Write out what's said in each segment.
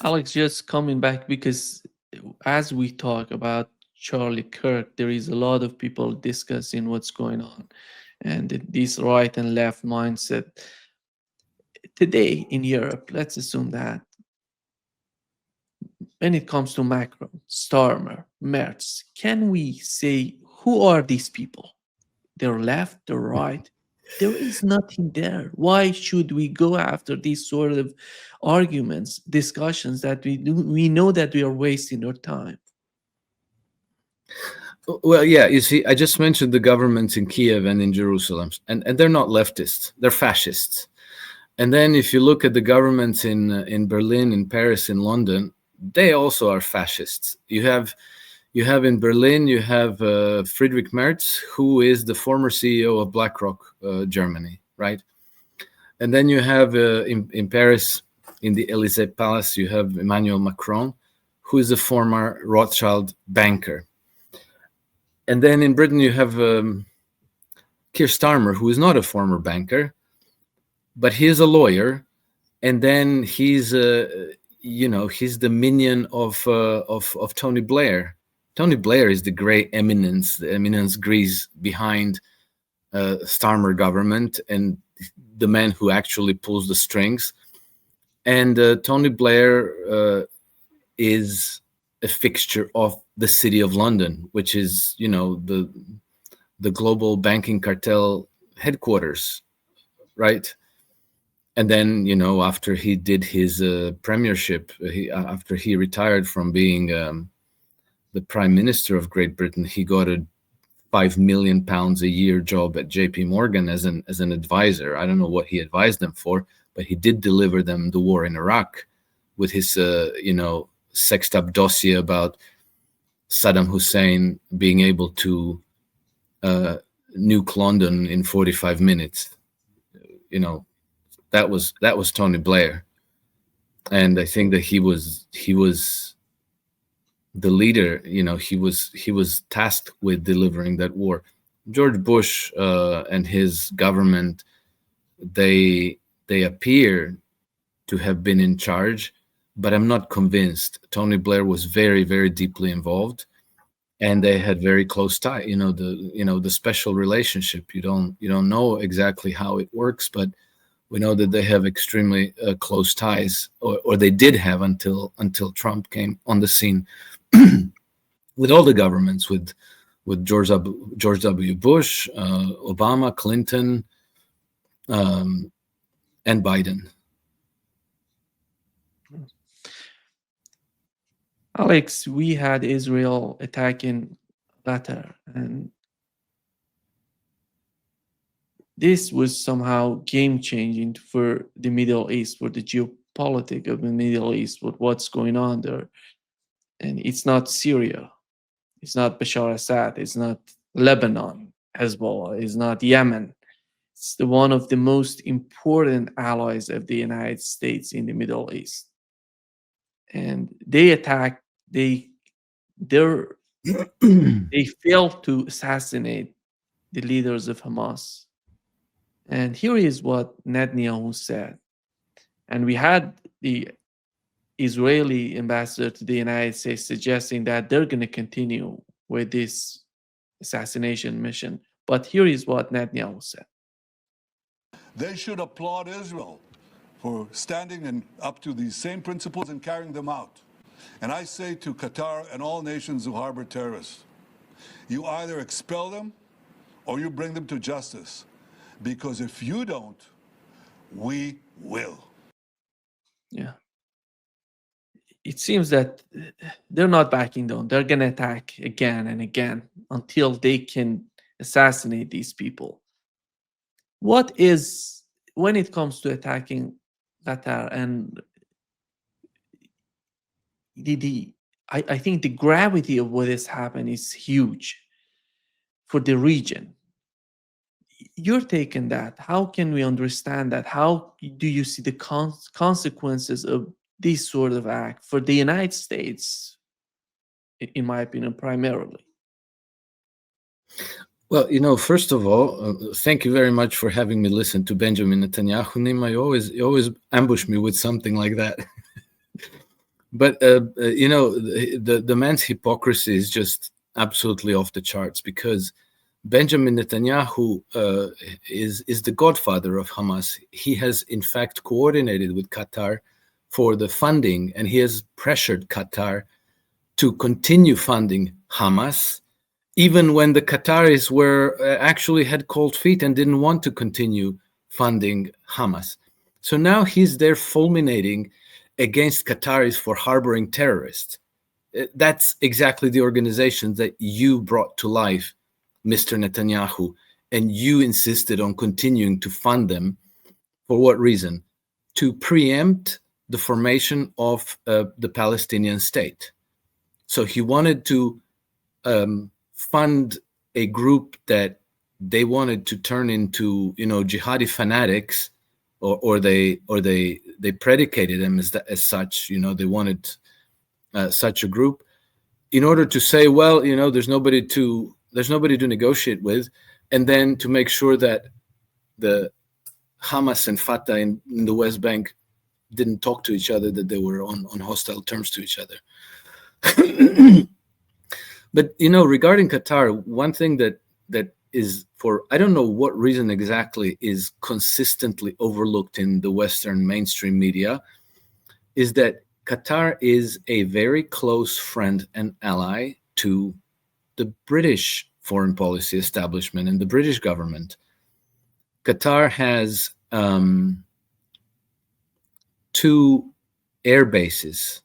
Alex, just coming back because as we talk about Charlie Kirk, there is a lot of people discussing what's going on and this right and left mindset. Today in Europe, let's assume that when it comes to Macron, Starmer, Merz, can we say who are these people? They're left, they're right. There is nothing there. Why should we go after these sort of arguments, discussions that we know that we are wasting our time? Well, yeah, you see, I just mentioned the governments in Kiev and in Jerusalem, and they're not leftists, they're fascists. And then if you look at the governments in Berlin, in Paris, in London, they also are fascists. You have in Berlin, you have Friedrich Merz, who is the former CEO of BlackRock, Germany, right? And then you have in Paris, in the Élysée Palace, you have Emmanuel Macron, who is a former Rothschild banker. And then in Britain, you have Keir Starmer, who is not a former banker, but he is a lawyer. And then he's he's the minion of Tony Blair. Tony Blair is the great eminence, the eminence grise behind Starmer government and the man who actually pulls the strings. And Tony Blair is a fixture of the City of London, which is, the global banking cartel headquarters, right? And then, after he did his premiership, after he retired from being the Prime Minister of Great Britain, he got a £5 million a year job at JP Morgan as an advisor. I don't know what he advised them for, but he did deliver them the war in Iraq with his, sexed up dossier about Saddam Hussein being able to nuke London in 45 minutes. That was Tony Blair, and I think that he was the leader. He was tasked with delivering that war. George Bush and his government, they appear to have been in charge, but I'm not convinced. Tony Blair was very, very deeply involved, and they had very close tie. The special relationship. You don't know exactly how it works, but we know that they have extremely close ties, or they did have until Trump came on the scene. With all the governments, with George W. Bush, Obama, Clinton, and Biden. Alex, we had Israel attacking Qatar, and this was somehow game changing for the Middle East, for the geopolitics of the Middle East, with what's going on there. And it's not Syria, it's not Bashar Assad, it's not Lebanon, Hezbollah, it's not Yemen. It's one of the most important allies of the United States in the Middle East. And they attacked, they failed to assassinate the leaders of Hamas. And here is what Netanyahu said. And we had the Israeli ambassador to the United States suggesting that they're going to continue with this assassination mission. But here is what Netanyahu said. They should applaud Israel for standing up to these same principles and carrying them out. And I say to Qatar and all nations who harbor terrorists, you either expel them or you bring them to justice. Because if you don't, we will. Yeah. It seems that they're not backing down. They're going to attack again and again until they can assassinate these people. What is, when it comes to attacking Qatar, and I think the gravity of what has happened is huge for the region. You're taking that. How can we understand that? How do you see the consequences of this sort of act for the United States, in my opinion, primarily? Well, first of all, thank you very much for having me listen to Benjamin Netanyahu. Nima, you always ambush me with something like that. But the man's hypocrisy is just absolutely off the charts, because Benjamin Netanyahu is the godfather of Hamas. He has in fact coordinated with Qatar for the funding, and he has pressured Qatar to continue funding Hamas, even when the Qataris were actually had cold feet and didn't want to continue funding Hamas. So now he's there fulminating against Qataris for harboring terrorists. That's exactly the organization that you brought to life, Mr. Netanyahu, and you insisted on continuing to fund them. For what reason? To preempt the formation of the Palestinian state. So he wanted to fund a group that they wanted to turn into, jihadi fanatics, or they predicated them as such. They wanted such a group in order to say, well, there's nobody to negotiate with, and then to make sure that the Hamas and Fatah in the West Bank didn't talk to each other, that they were on hostile terms to each other. But regarding Qatar, one thing that is, for I don't know what reason exactly, is consistently overlooked in the Western mainstream media, is that Qatar is a very close friend and ally to the British foreign policy establishment and the British government. Qatar has 2 air bases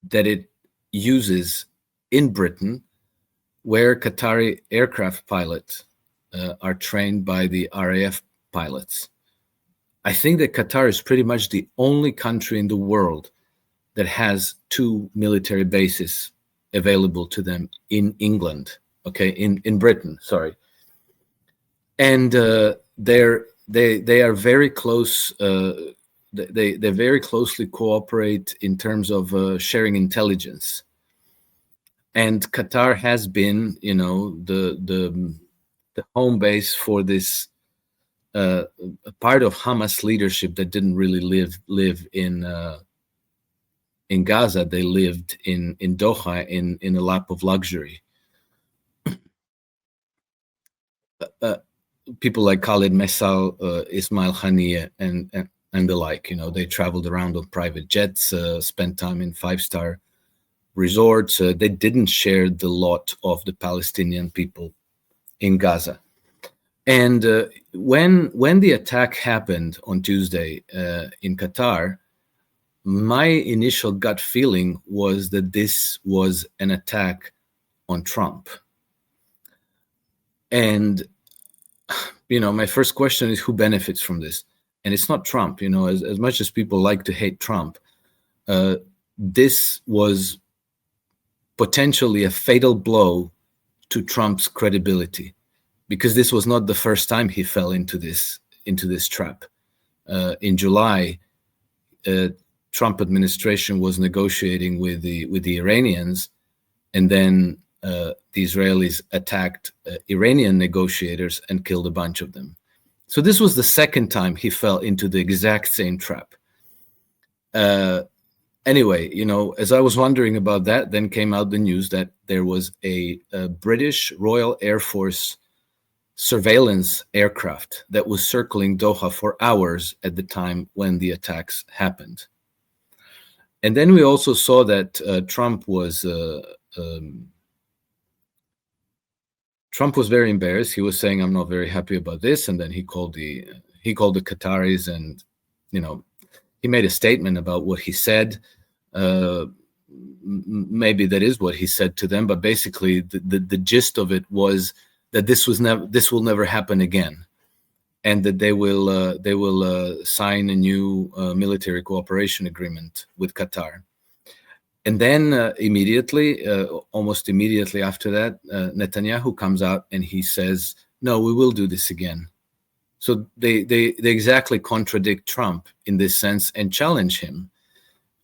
that it uses in Britain, where Qatari aircraft pilots are trained by the RAF pilots. I think that Qatar is pretty much the only country in the world that has 2 military bases available to them in England, in Britain, sorry. And they are very close. They very closely cooperate in terms of sharing intelligence. And Qatar has been, the home base for this part of Hamas leadership that didn't really live in Gaza. They lived in Doha in a lap of luxury. People like Khalid Messal, Ismail Haniyeh, and the like. They traveled around on private jets, spent time in 5-star resorts. They didn't share the lot of the Palestinian people in Gaza. And when the attack happened on Tuesday in Qatar, my initial gut feeling was that this was an attack on Trump. And my first question is, who benefits from this? And it's not Trump. As much as people like to hate Trump, this was potentially a fatal blow to Trump's credibility, because this was not the first time he fell into this trap. In July, Trump administration was negotiating with the Iranians, and then the Israelis attacked Iranian negotiators and killed a bunch of them. So this was the second time he fell into the exact same trap. Anyway, as I was wondering about that, then came out the news that there was a British Royal Air Force surveillance aircraft that was circling Doha for hours at the time when the attacks happened. And then we also saw that Trump was very embarrassed. He was saying, "I'm not very happy about this," and then he called the Qataris, and he made a statement about what he said. Maybe that is what he said to them, but basically the gist of it was that this will never happen again, and that they will sign a new military cooperation agreement with Qatar. And then almost immediately after that, Netanyahu comes out and he says, "No, we will do this again." So they exactly contradict Trump in this sense and challenge him,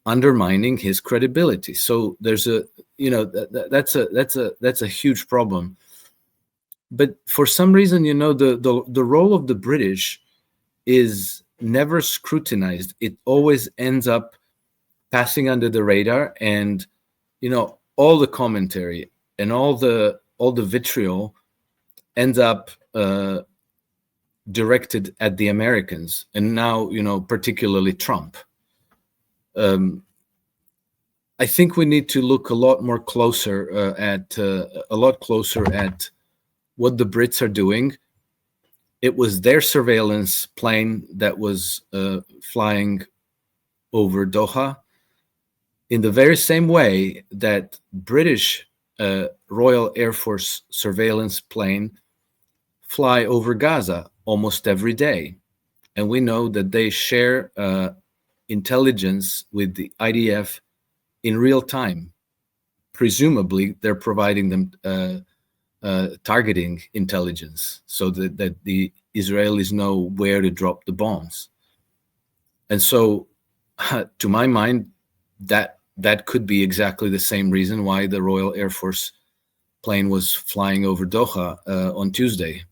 undermining his credibility. So there's that's a huge problem. But for some reason, the role of the British is never scrutinized. It always ends up passing under the radar, and all the commentary and all the vitriol ends up directed at the Americans, and now particularly Trump. I think we need to look a lot closer at what the Brits are doing. It was their surveillance plane that was flying over Doha, in the very same way that British Royal Air Force surveillance plane fly over Gaza almost every day. And we know that they share intelligence with the IDF in real time. Presumably, they're providing them targeting intelligence so that the Israelis know where to drop the bombs. And so, to my mind, that could be exactly the same reason why the Royal Air Force plane was flying over Doha on Tuesday.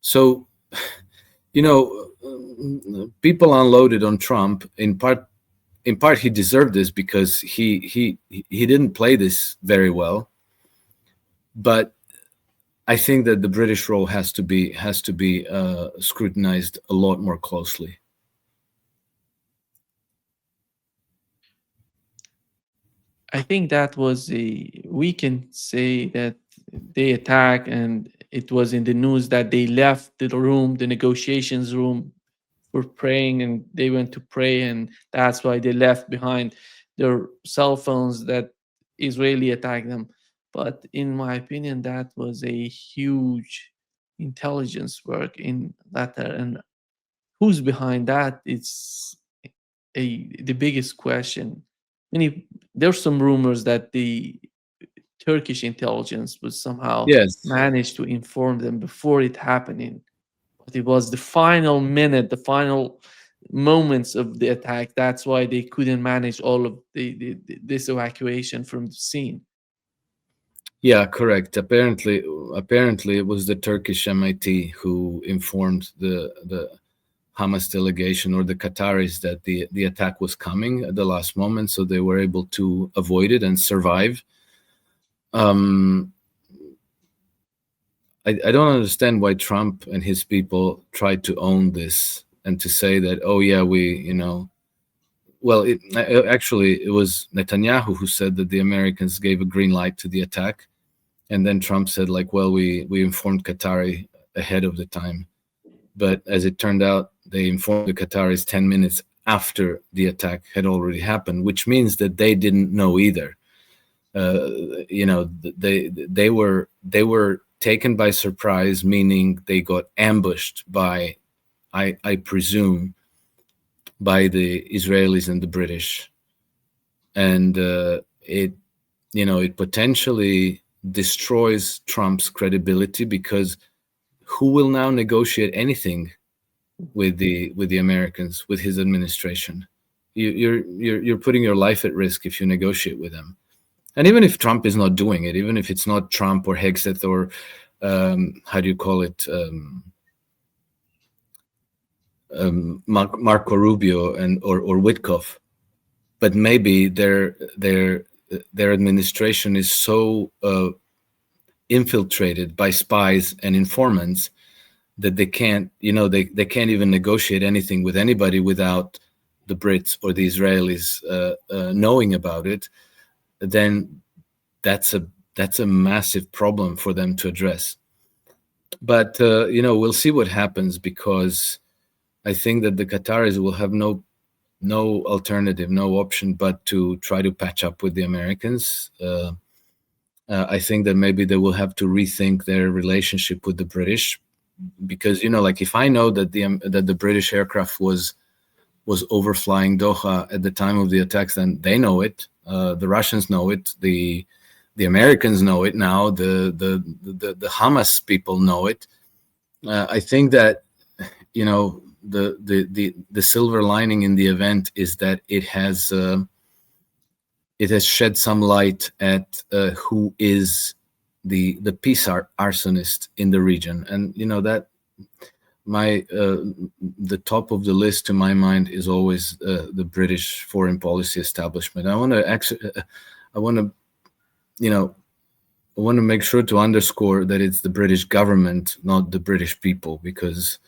So, people unloaded on Trump. In part, he deserved this because he didn't play this very well. But I think that the British role has to be scrutinized a lot more closely. I think that was we can say that they attacked, and it was in the news that they left the room, the negotiations room, for praying, and they went to pray, and that's why they left behind their cell phones that Israeli attacked them. But in my opinion, that was a huge intelligence work in that, and who's behind that? It's the biggest question. There's some rumors that the Turkish intelligence would somehow Yes. manage to inform them before it happening. But it was the final minute, the final moments of the attack. That's why they couldn't manage all of this evacuation from the scene. Yeah, correct. Apparently, it was the Turkish MIT who informed the Hamas delegation or the Qataris that the attack was coming at the last moment, so they were able to avoid it and survive. I don't understand why Trump and his people tried to own this and to say that, oh yeah, well, actually, it was Netanyahu who said that the Americans gave a green light to the attack. And then Trump said, like, well, we informed Qatari ahead of the time. But as it turned out, they informed the Qataris 10 minutes after the attack had already happened, which means that they didn't know either. They were taken by surprise, meaning they got ambushed by, I presume, by the Israelis and the British. And it potentially destroys Trump's credibility, because who will now negotiate anything with the Americans, with his administration? You're putting your life at risk if you negotiate with them. And even if Trump is not doing it, even if it's not Trump or Hegseth or how do you call it, Marco Rubio or Witkoff, but maybe their administration is so infiltrated by spies and informants that they can't even negotiate anything with anybody without the Brits or the Israelis knowing about it. Then that's a massive problem for them to address. But we'll see what happens, because I think that the Qataris will have no alternative, no option but to try to patch up with the Americans. I think that maybe they will have to rethink their relationship with the British, because like if I know that the British aircraft was overflying Doha at the time of the attacks, then they know it. The Russians know it. The Americans know it now. The Hamas people know it. I think that the silver lining in the event is that it has shed some light at who is the peace arsonist in the region, and the top of the list to my mind is always the British foreign policy establishment. I want to make sure to underscore that it's the British government, not the British people, because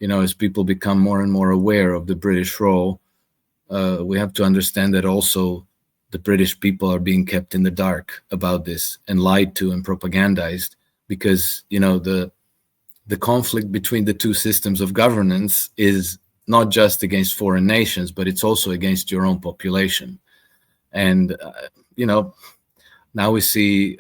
as people become more and more aware of the British role, we have to understand that also the British people are being kept in the dark about this and lied to and propagandized, because the conflict between the two systems of governance is not just against foreign nations, but it's also against your own population. And now we see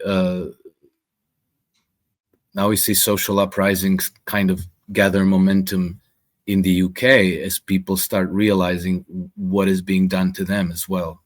social uprisings kind of gather momentum in the UK as people start realizing what is being done to them as well.